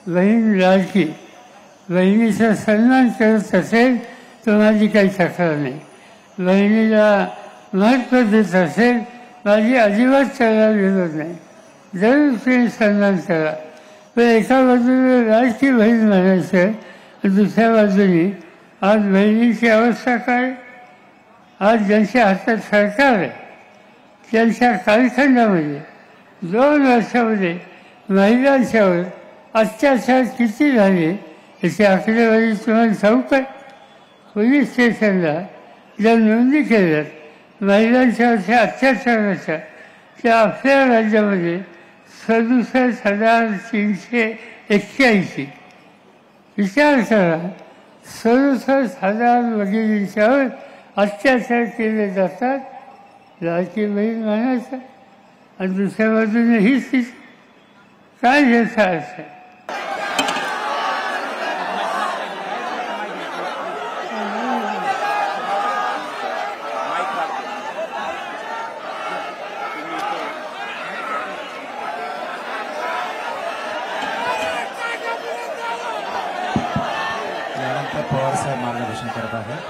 बहीण लाडकी, बहिणीचा सन्मान करत असेल तर माझी काही तक्रार नाही. बहिणीला महत्त्व देत असेल माझी अजिबात त्याला विरोध नाही. जरूर तुम्ही सन्मान करा. पण एका बाजूला लाडकी बहीण म्हणायचं, दुसऱ्या बाजूने आज बहिणीची अवस्था काय. आज ज्यांच्या हातात सरकार आहे त्यांच्या कालखंडामध्ये 2 वर्षामध्ये महिलांच्यावर अत्याचार किती झाले याची आकडेवारी तुम्हाला ठाऊक आहे. पोलीस स्टेशनला ज्या नोंदी केल्यात महिलांच्यावरच्या अत्याचाराच्या त्या आपल्या राज्यामध्ये 67,381. विचार करा, 67,000 वडिलांच्यावर अत्याचार केले जातात. लाडकी बहीण म्हणायचं आणि दुसऱ्या बाजूने ही स्थिती काय याचा अर्थ आहे. यानंतर पवार साहेब मार्गदर्शन करत आहेत.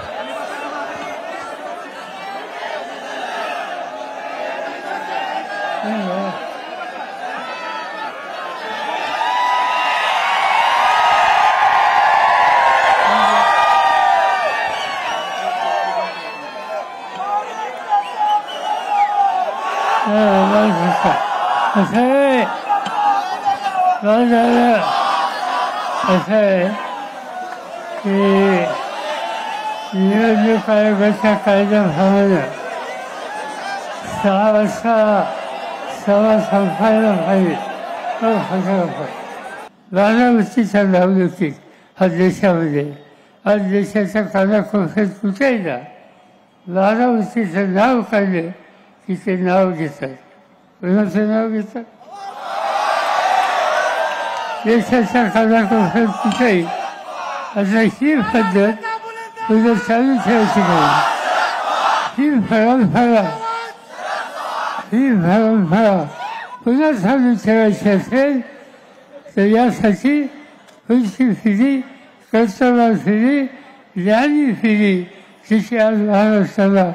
असं आहे की निवडणूक आयोगाच्या कायद्याप्रमाणे 6 वाजता सभा संपायला पाहिजे. 12 गोष्टीचा लवलौकिक हा देशामध्ये आज देशाच्या कानाकोपऱ्यात कुठेही ना 12 गोष्टीचं नाव काढलं की ते नाव घेतात. कोणाचं नाव घेतात. देशाच्या कानाकोपऱ्यात कुठेही आता ही पद्धत तुझं चालू ठेवायची नाही. ही परंपरा पुन्हा चालू ठेवायची असेल तर यासाठी पुढची पिढी, कर्तव्य पिढी, ज्ञानी पिढी तिची आज महाराष्ट्राला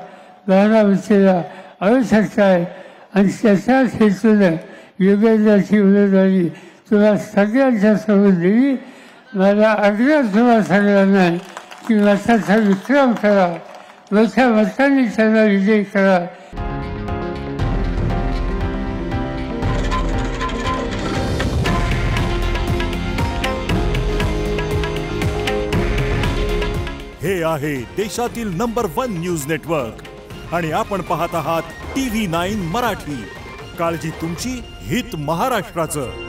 बारामतीला आवश्यकता आहे. आणि त्याच्याच हेतूनं योगेंद्राची उमेदवारी तुला सगळ्यांच्या समोर दिली. मला आग्रह तुम्हाला सगळ्यांना आहे की मताचा विक्रम करा, मोठ्या मतांनी त्यांना विजयी करा. हे आहे देशातील नंबर 1 न्यूज नेटवर्क आणि आपण पाहत आहात TV9 मराठी. काळजी तुमची, हित महाराष्ट्राचं.